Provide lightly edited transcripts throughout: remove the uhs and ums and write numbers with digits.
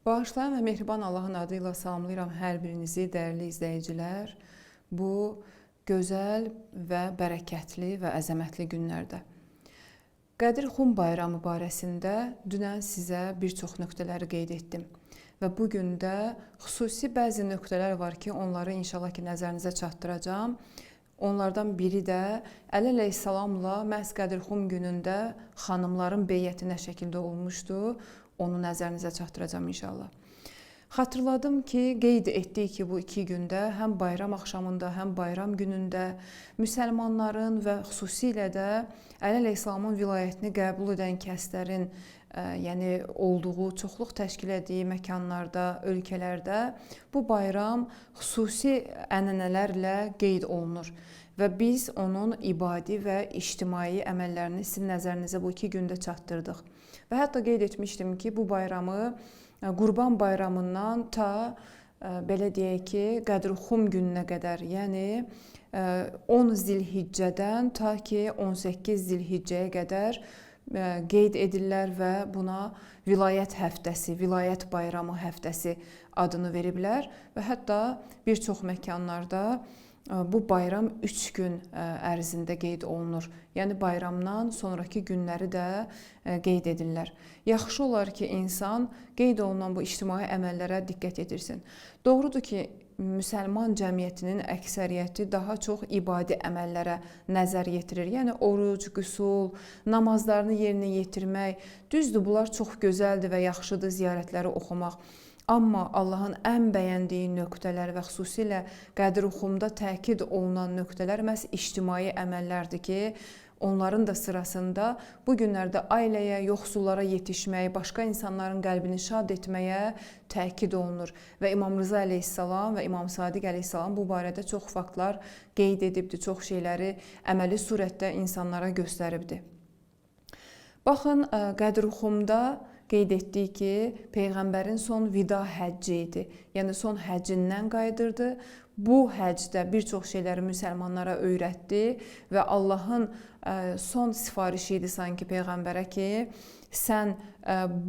Bağışlayan və mehriban Allahın adıyla salamlayıram hər birinizi, dəyərli izləyicilər. Bu gözəl və bərəkətli və əzəmətli günlərdə. Qədir Xum bayramı barəsində dünən sizə bir çox nöqtələri qeyd etdim. Və bugün də xüsusi bəzi nöqtələr var ki, onları inşallah ki, nəzərinizə çatdıracağım. Onlardan biri də Əli əleyhissalamla məhz Qədir Xum günündə xanımların beyyəti nə şəkildə olmuşdu, onu nəzərinizə çatdıracağım inşallah. Xatırladım ki, qeyd etdik ki, bu iki gündə həm bayram axşamında, həm bayram günündə müsəlmanların və xüsusilə də Əli əleyhissalamın vilayətini qəbul edən kəslərin yəni olduğu, çoxluq təşkil etdiyi məkanlarda, ölkələrdə bu bayram xüsusi ənənələrlə qeyd olunur. Və biz onun ibadi və ictimai əməllərini sizin nəzərinizə bu iki gündə çatdırdıq. Və hətta qeyd etmişdim ki, bu bayramı Qurban bayramından ta belə deyək ki, Qədir Xum gününə qədər, yəni 10 Zilhiccədən ta ki 18 Zilhiccəyə qədər qeyd edirlər və buna vilayət həftəsi, vilayət bayramı həftəsi adını veriblər və hətta bir çox məkanlarda bu bayram 3 gün ərzində qeyd olunur. Yəni bayramdan sonraki günləri də qeyd edirlər. Yaxşı olar ki, insan qeyd olunan bu ictimai əməllərə diqqət edirsin. Doğrudur ki, müsəlman cəmiyyətinin əksəriyyəti daha çox ibadi əməllərə nəzər yetirir. Yəni oruc, qüsul, namazlarını yerinə yetirmək. Düzdür, bunlar çox gözəldir və yaxşıdır ziyarətləri oxumaq. Amma Allahın ən bəyəndiyi nöqtələr və xüsusilə Qədir Xumda təkid olunan nöqtələr məhz ictimai əməllərdir ki, onların da sırasında bu günlərdə ailəyə, yoxsullara yetişmək, başqa insanların qəlbini şad etməyə təkid olunur. Və İmam Rıza əleyhissalam və İmam Sadiq əleyhissalam bu barədə çox faktlar qeyd edibdir, çox şeyləri əməli surətdə insanlara göstəribdir. Baxın, Qədir Xumda qeyd etdik ki, Peyğəmbərin son vida həcci idi. Yəni son həccindən qayıdırdı. Bu həcdə bir çox şeyləri müsəlmanlara öyrətdi və Allahın son sifarişi idi sanki Peyğəmbərə ki, sən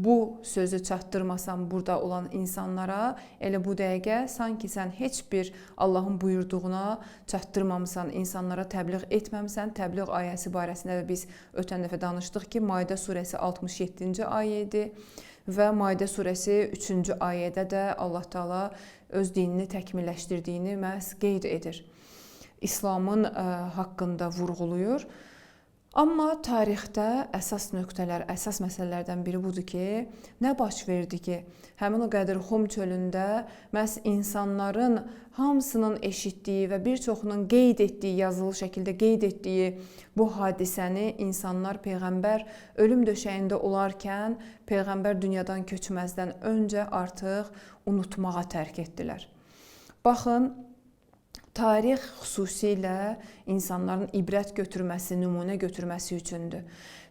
bu sözü çatdırmasan burada olan insanlara, elə bu dəqiqə sanki sən heç bir Allahın buyurduğuna çatdırmamısan, insanlara təbliğ etməmsən. Təbliğ ayəsi barəsində də biz ötən dəfə danışdıq ki, Maidə surəsi 67-ci ayə idi və Maidə surəsi 3-cü ayədə də Allah Taala öz dinini təkmilləşdirdiyini məhz qeyd edir. İslamın haqqında vurğulayır. Amma tarixdə əsas nöqtələr, əsas məsələlərdən biri budur ki, nə baş verdi ki, həmin o Qədir Xum çölündə məhz insanların hamısının eşitdiyi və bir çoxunun qeyd etdiyi, yazılı şəkildə qeyd etdiyi bu hadisəni insanlar Peyğəmbər ölüm döşəyində olarkən, Peyğəmbər dünyadan köçməzdən öncə artıq unutmağa tərk etdilər. Baxın, tarix xüsusilə insanların ibrət götürməsi, nümunə götürməsi üçündür.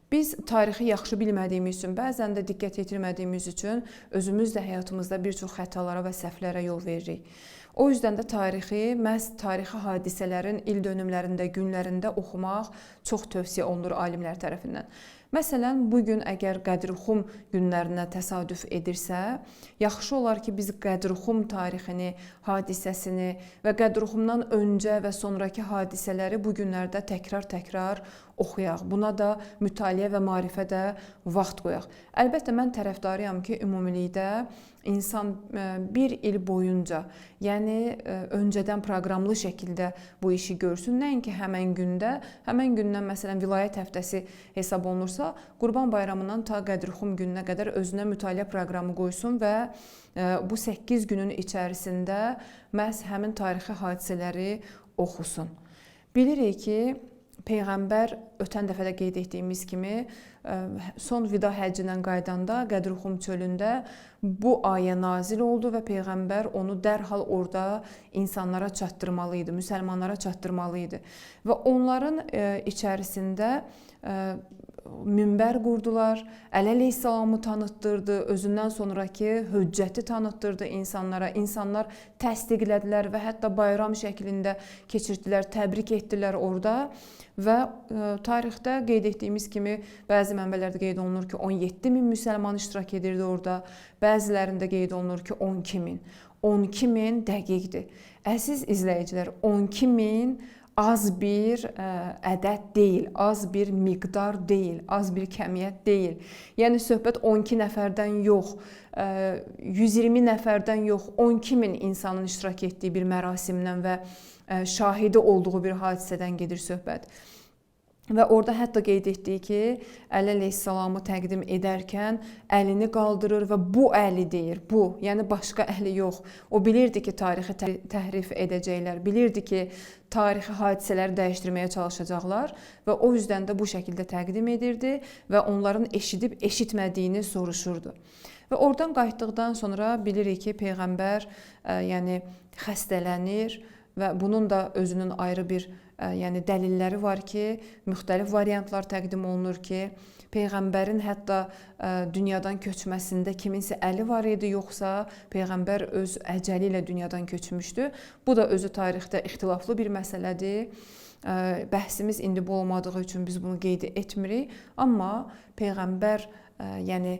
Biz tarixi yaxşı bilmədiyimiz üçün, bəzən də diqqət yetirmədiyimiz üçün özümüz də həyatımızda bir çox xətalara və səhvlərə yol veririk. O yüzdən də tarixi, məhz tarixi hadisələrin ildönümlərində, günlərində oxumaq çox tövsiyə olunur alimlər tərəfindən. Məsələn, bugün əgər Qədir Xum günlərinə təsadüf edirsə, yaxşı olar ki, biz Qədir Xum tarixini, hadisəsini və Qədir Xumdan öncə və sonraki hadisələri bu günlərdə təkrar-təkrar oxuyaq. Buna da mütaliə və maarifə də vaxt qoyaq. Əlbəttə, mən tərəfdarıyam ki, ümumilikdə insan bir il boyunca, yəni öncədən proqramlı şəkildə bu işi görsün. Nəinki həmən gündə, həmən gündən məsələn vilayət həftəsi hesab olunursa, Qurban bayramından ta Qədir Xum gününə qədər özünə mütaliə proqramı qoysun və bu 8 günün içərisində məhz həmin tarixi hadisələri oxusun. Bilirik ki, Peyğəmbər ötən dəfə də qeyd etdiyimiz kimi son vida həccindən qaydanda Qədir Xum çölündə bu ayə nazil oldu və Peyğəmbər onu dərhal orada insanlara çatdırmalı idi, müsəlmanlara çatdırmalı idi. Və onların içərisində minbər qurdular. Əli əleyhissalamı tanıtdırdı, özündən sonraki höccəti tanıtdırdı insanlara. İnsanlar təsdiqlədilər və hətta bayram şəklində keçirdilər, təbrik etdilər orada. Və tarixdə qeyd etdiyimiz kimi bəzi mənbələrdə qeyd olunur ki, 17 min müsəlman iştirak edirdi orada. Bəzilərində qeyd olunur ki, 12 min. 12 min dəqiqdir. Əziz izləyicilər, 12 min az bir ədəd deyil, az bir miqdar deyil, az bir kəmiyyət deyil. Yəni söhbət 12 nəfərdən yox, 120 nəfərdən yox, 12 min insanın iştirak etdiyi bir mərasimdən və şahidi olduğu bir hadisədən gedir söhbət. Və orada hətta qeyd etdiyi ki, Əli əleyhissalamı təqdim edərkən əlini qaldırır və bu əli deyir, bu, yəni başqa əli yox. O bilirdi ki, tarixi təhrif edəcəklər, bilirdi ki, tarixi hadisələri dəyişdirməyə çalışacaqlar və o yüzden də bu şəkildə təqdim edirdi və onların eşidib eşitmədiyini soruşurdu. Və oradan qayıtdıqdan sonra bilirik ki, Peyğəmbər yəni xəstələnir və bunun da özünün ayrı bir yəni dəlilləri var ki, müxtəlif variantlar təqdim olunur ki, Peyğəmbərin hətta dünyadan köçməsində kiminsə əli var idi, yoxsa Peyğəmbər öz əcəli ilə dünyadan köçmüşdü. Bu da özü tarixdə ixtilaflı bir məsələdir. Bəhsimiz indi bu olmadığı üçün biz bunu qeyd etmirik. Amma Peyğəmbər yəni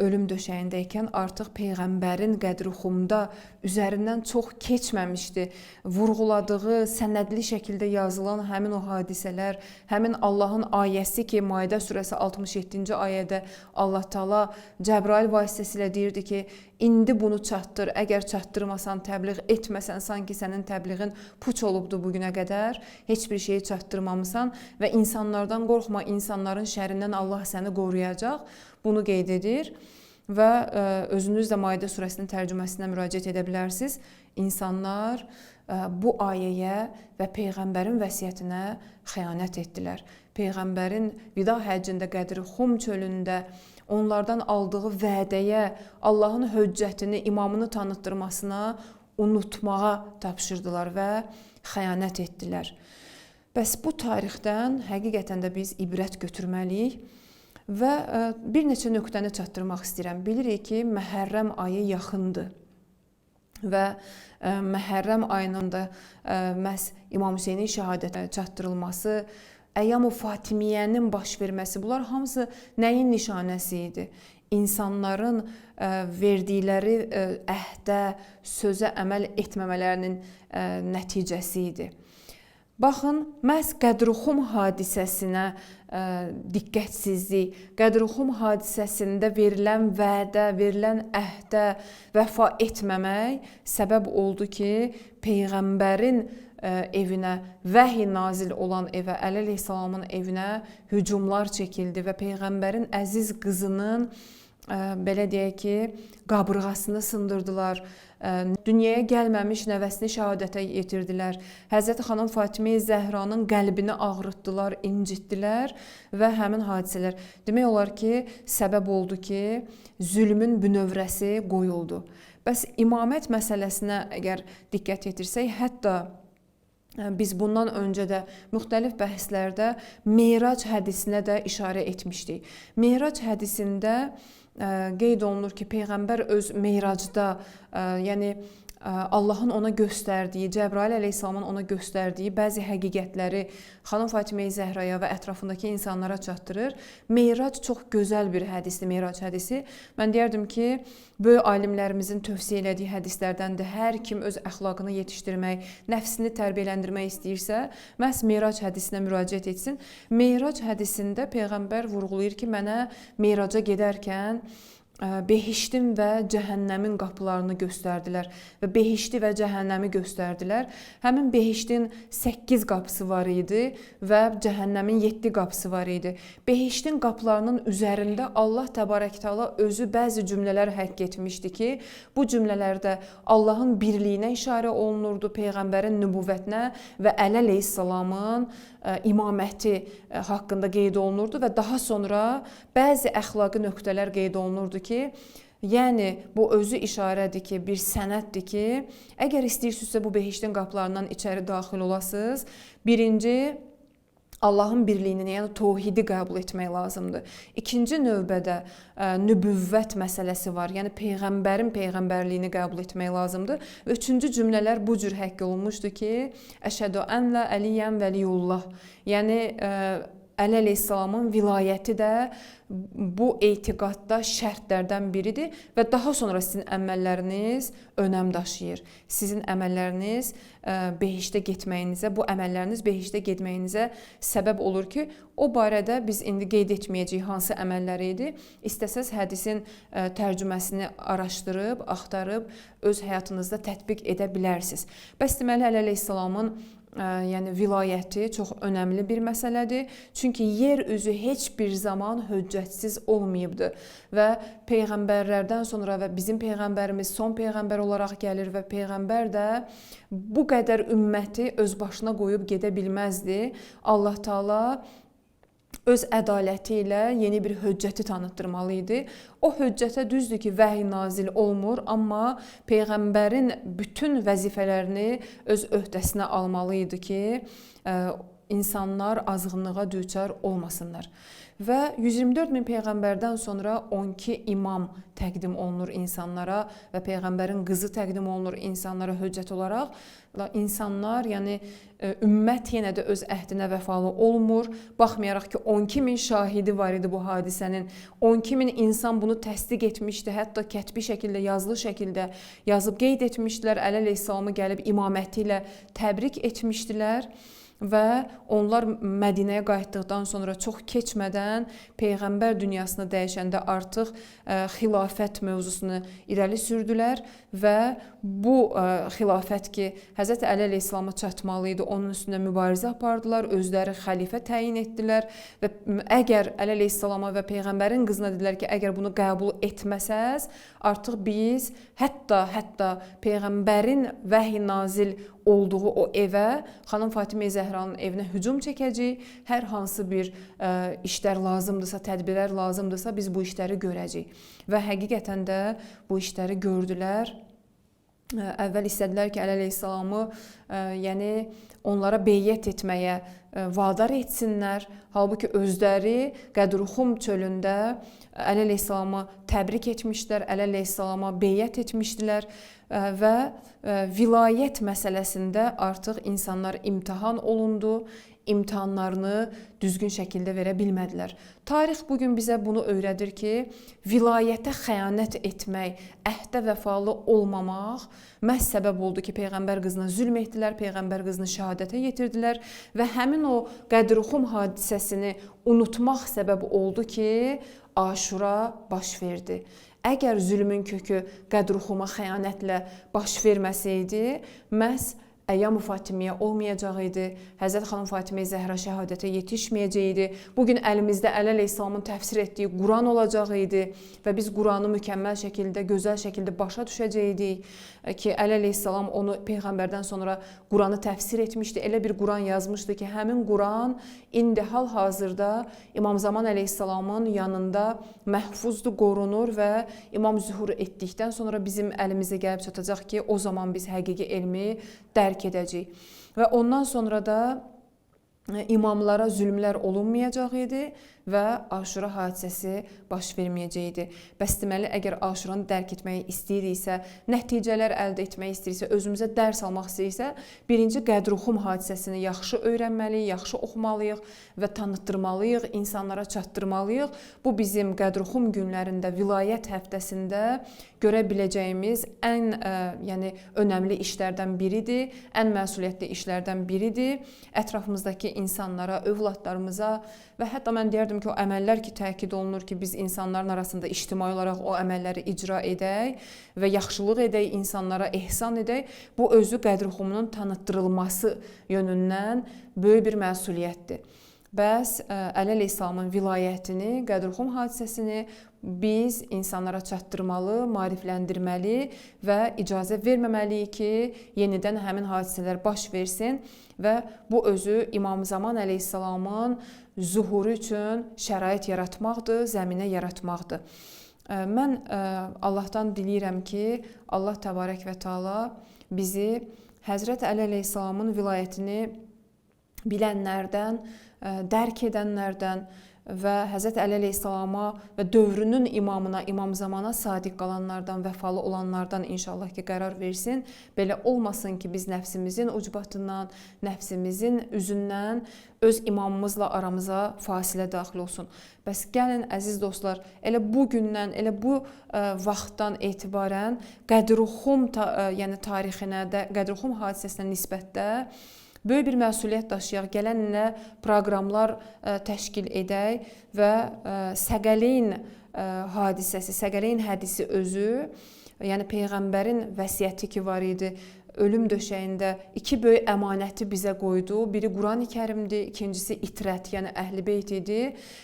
ölüm döşəyindəykən artıq Peyğəmbərin qədri-xumda üzərindən çox keçməmişdi. Vurğuladığı, sənədli şəkildə yazılan həmin o hadisələr, həmin Allahın ayəsi ki, Maidə surəsi 67-ci ayədə Allah Taala Cəbrail vasitəsilə deyirdi ki, indi bunu çatdır, əgər çatdırmasan, təbliğ etməsən, sanki sənin təbliğin puç olubdu bugünə qədər, heç bir şeyi çatdırmamısan və insanlardan qorxma, insanların şərindən Allah səni qoruyacaq. Bunu qeyd edir və özünüz də Maidə surəsinin tərcüməsinə müraciət edə bilərsiniz. İnsanlar bu ayəyə və Peyğəmbərin vəsiyyətinə xəyanət etdilər. Peyğəmbərin vida həccində Qədir-Xum çölündə onlardan aldığı vədəyə, Allahın höccətini, imamını tanıtdırmasına unutmağa tapşırdılar və xəyanət etdilər. Bəs bu tarixdən həqiqətən də biz ibrət götürməliyik. Və bir neçə nöqtəni çatdırmaq istəyirəm. Bilirik ki, Məhərrəm ayı yaxındır və Məhərrəm ayının da məhz İmam Hüseynin şəhadətə çatdırılması, Əyyam-ı Fatimiyyənin baş verməsi, bunlar hamısı nəyin nişanəsi idi? İnsanların verdikləri əhdə, sözə əməl etməmələrinin nəticəsi idi. Baxın, məhz Qədir-Xum hadisəsinə diqqətsizlik, Qədir-Xum hadisəsində verilən vədə, verilən əhdə vəfa etməmək səbəb oldu ki, Peyğəmbərin evinə, vəhy nazil olan evə, Əli əleyhissalamın evinə hücumlar çəkildi və Peyğəmbərin əziz qızının belə deyək ki, qabırğasını sındırdılar. Dünyaya gəlməmiş nəvəsini şəhadətə yetirdilər. Həzrəti xanım Fatimə Zəhranın qəlbini ağrıtdılar, incitdilər və həmin hadisələr demək olar ki, səbəb oldu ki, zülmün bünövrəsi qoyuldu. Bəs imamət məsələsinə əgər diqqət yetirsək, hətta biz bundan öncə də müxtəlif bəhslərdə Meyrac hədisinə də işarə etmişdik. Meyrac hədisində qeyd olunur ki, Peyğəmbər öz Meyracda, yəni Allahın ona göstərdiyi, Cəbrail əleyhissalamın ona göstərdiyi bəzi həqiqətləri xanım Fatimə Zəhraya və ətrafındakı insanlara çatdırır. Meyrac çox gözəl bir hədisdir, Meyrac hədisi. Mən deyərdim ki, böyük alimlərimizin tövsiyə elədiyi hədislərdəndir. Hər kim öz əxlaqını yetişdirmək, nəfsini tərbiyələndirmək istəyirsə, məhz Meyrac hədisinə müraciət etsin. Meyrac hədisində Peyğəmbər vurğulayır ki, mənə Meyraca gedərkən behiştin və cəhənnəmin qapılarını göstərdilər və behişti və cəhənnəmi göstərdilər. Həmin behiştin 8 qapısı var idi və cəhənnəmin 7 qapısı var idi. Behiştin qapılarının üzərində Allah Təbarək Təala özü bəzi cümlələr həkk etmişdi ki, bu cümlələrdə Allahın birliyinə işarə olunurdu, Peyğəmbərin nübüvvətinə və Əli əleyhissalamın imaməti haqqında qeyd olunurdu və daha sonra bəzi əxlaqi nöqtələr qeyd olunurdu ki, yəni bu özü işarədir ki, bir sənəddir ki, əgər istəyirsinizsə bu behiştin qapılarından içəri daxil olasınız, birinci Allahın birliyini, yəni təvhidi qəbul etmək lazımdır. İkinci növbədə nübüvvət məsələsi var. Yəni peyğəmbərin peyğəmbərliyini qəbul etmək lazımdır. Və üçüncü cümlələr bu cür həkk olunmuşdu ki, əşhədü ənlə əliyyən vəliyullah. Yəni Əli əleyhissalamın vilayəti də bu etiqadda şərtlərdən biridir və daha sonra sizin əməlləriniz önəm daşıyır. Sizin əməlləriniz behiştə getməyinizə, bu əməlləriniz behiştə getməyinizə səbəb olur ki, o barədə biz indi qeyd etməyəcəyik hansı əməllər idi. İstəsəz hədisin tərcüməsini araşdırıb, axtarıb öz həyatınızda tətbiq edə bilərsiniz. Bəs deməli Əli əleyhissalamın yəni vilayəti çox önəmli bir məsələdir. Çünki yer üzü heç bir zaman hüccətsiz olmayıbdı və peyğəmbərlərdən sonra və bizim peyğəmbərimiz son peyğəmbər olaraq gəlir və peyğəmbər də bu qədər ümməti öz başına qoyub gedə bilməzdi. Allah Taala öz ədaləti ilə yeni bir hüccəti tanıtdırmalı idi. O hüccətə düzdür ki, vəhy nazil olmur, amma peyğəmbərin bütün vəzifələrini öz öhdəsinə almalı idi ki, insanlar azğınlığa düçar olmasınlar. Və 124 min peyğəmbərdən sonra 12 imam təqdim olunur insanlara və peyğəmbərin qızı təqdim olunur insanlara hüccət olaraq. İnsanlar, yəni ümmət yenə də öz əhdinə vəfalı olmur. Baxmayaraq ki, 12 min şahidi var idi bu hadisənin. 12 min insan bunu təsdiq etmişdi. Hətta kətbi şəkildə, yazılı şəkildə yazıb qeyd etmişdilər. Əli əleyhissalamı gəlib imaməti ilə təbrik etmişdilər. Və onlar Mədinəyə qayıtdıqdan sonra çox keçmədən peyğəmbər dünyasını dəyişəndə artıq xilafət mövzusunu irəli sürdülər və bu xilafət ki, Həzrət Əli əleyhissalama çatmalı idi, onun üstündə mübarizə apardılar, özləri xəlifə təyin etdilər və əgər Əli əleyhissalama və peyğəmbərin qızına dedilər ki, əgər bunu qəbul etməsəz, artıq biz hətta peyğəmbərin vəhy nazil olduğu o evə, xanım Fatimə Zəhranın evinə hücum çəkəcək. Hər hansı bir işlər lazımdırsa, tədbirlər lazımdırsa biz bu işləri görəcəyik. Və həqiqətən də bu işləri gördülər. Əvvəl istədilər ki, Əli əleyhissalamı yəni onlara beyyət etməyə vadar etsinlər. Halbuki özləri Qədruxum çölündə Əli əleyhissalamı təbrik etmişdilər, Əli əleyhissalama beyyət etmişdilər və vilayət məsələsində artıq insanlar imtahan olundu, imtahanlarını düzgün şəkildə verə bilmədilər. Tarix bugün bizə bunu öyrədir ki, vilayətə xəyanət etmək, əhdə vəfalı olmamaq məhz səbəb oldu ki, peyğəmbər qızına zülm etdilər, peyğəmbər qızını şəhadətə yetirdilər və həmin o Qədruxum hadisəsini unutmaq səbəb oldu ki, Aşura baş verdi. Əgər zülmün kökü Qədruxuma xəyanətlə baş verməsəydi, məhz Əyyam-ı Fatimiyyə olmayacaq idi. Həzrət xanım Fatimə Zəhra şəhadətə yetişməyəcək idi. Bugün əlimizdə Əli əleyhissalamın təfsir etdiyi Quran olacaq idi və biz Quranı mükəmməl şəkildə, gözəl şəkildə başa düşəcəkdik ki, Əli əleyhissalam onu peyğəmbərdən sonra Quranı təfsir etmişdi. Elə bir Quran yazmışdı ki, həmin Quran indi hal-hazırda İmam Zaman əleyhissalamın yanında məhfuzdur, qorunur və İmam zühur etdikdən sonra bizim əlimizə gəlib çatacaq ki, o zaman biz həqiqi elmi dərk edəcəyik. Və ondan sonra da imamlara zülmlər olunmayacaq idi və Aşura hadisəsi baş verməyəcəkdi. Bəs deməli, əgər Aşuranı dərk etməyi istəyiriksə, nəticələr əldə etmək istəyirsə, özümüzə dərs almaq istəyirsə, birinci Qədruxum hadisəsini yaxşı öyrənməliyik, yaxşı oxumalıyıq və tanıtdırmalıyıq, insanlara çatdırmalıyıq. Bu bizim Qədruxum günlərində, vilayət həftəsində görə biləcəyimiz ən önəmli işlərdən biridir, ən məsuliyyətli işlərdən biridir. Ətrafımızdakı insanlara, övladlarımıza və hətta mən deyərdim ki, o əməllər ki, təkid olunur ki, biz insanların arasında ictimai olaraq o əməlləri icra edək və yaxşılıq edək, insanlara ehsan edək. Bu özü Qədruxumunun tanıtdırılması yönündən böyük bir məsuliyyətdir. Bəs Əli əleyhissalamın vilayətini, Qədruxum hadisəsini biz insanlara çatdırmalı, maarifləndirməli və icazə verməməliyik ki, yenidən həmin hadisələr baş versin və bu özü İmam Zaman əleyhissalamın zuhuru üçün şərait yaratmaqdır, zəminə yaratmaqdır. Mən Allahdan diləyirəm ki, Allah təbarək və Teala bizi Həzrət Əli əleyhissalamın vilayətini bilənlərdən dərk edənlərdən və Həzrət Əli əleyhissalama və dövrünün imamına, İmam Zamana sadiq qalanlardan, vəfalı olanlardan inşallah ki, qərar versin. Belə olmasın ki, biz nəfsimizin ucbatından, nəfsimizin üzündən öz imamımızla aramıza fasilə daxil olsun. Bəs gəlin, əziz dostlar, elə bu gündən, elə bu vaxtdan etibarən Qədir-Xum yəni tarixinə, Qədir-Xum hadisəsinə nisbətdə böyük bir məsuliyyət daşıyaq, gələn ilə proqramlar təşkil edək və Səqələyn hadisəsi, Səqələyn hədisi özü, yəni Peyğəmbərin vəsiyyəti ki var idi, ölüm döşəyində iki böyük əmanəti bizə qoydu. Biri Qurani Kərimdir, ikincisi itrət, yəni Əhl-i-Beyt idi.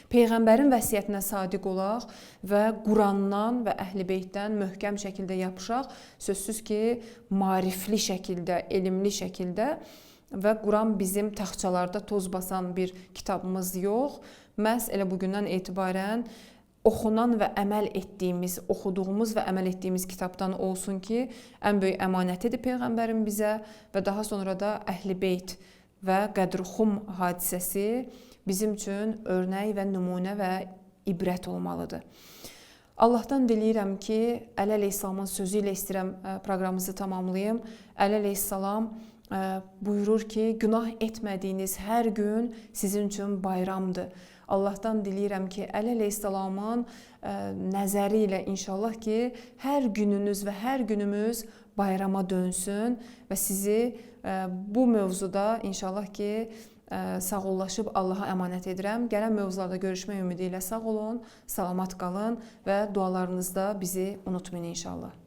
Peyğəmbərin vəsiyyətinə sadiq olaq və Qurandan və Əhl-i-Beytdən möhkəm şəkildə yapışaq. Sözsüz ki, marifli şəkildə, elmli şəkildə və Quran bizim taxtçalarda toz basan bir kitabımız yox. Məhz elə bugündən etibarən oxunan və əməl etdiyimiz, oxuduğumuz və əməl etdiyimiz kitabdan olsun ki, ən böyük əmanətidir Peyğəmbərin bizə və daha sonra da Əhl-i-Beyt və Qədir-Xum hadisəsi bizim üçün örnək və nümunə və ibrət olmalıdır. Allahdan diləyirəm ki, Əli əleyhissalamın sözü ilə istəyirəm proqramımızı tamamlayım. Əli əleyhissalam buyurur ki, günah etmədiyiniz hər gün sizin üçün bayramdır. Allahdan diləyirəm ki, Əli əleyhissalamın nəzəri ilə inşallah ki, hər gününüz və hər günümüz bayrama dönsün və sizi bu mövzuda inşallah ki, sağollaşıb Allaha əmanət edirəm. Gələn mövzularda görüşmək ümidi ilə sağ olun, salamat qalın və dualarınızda bizi unutmayın inşallah.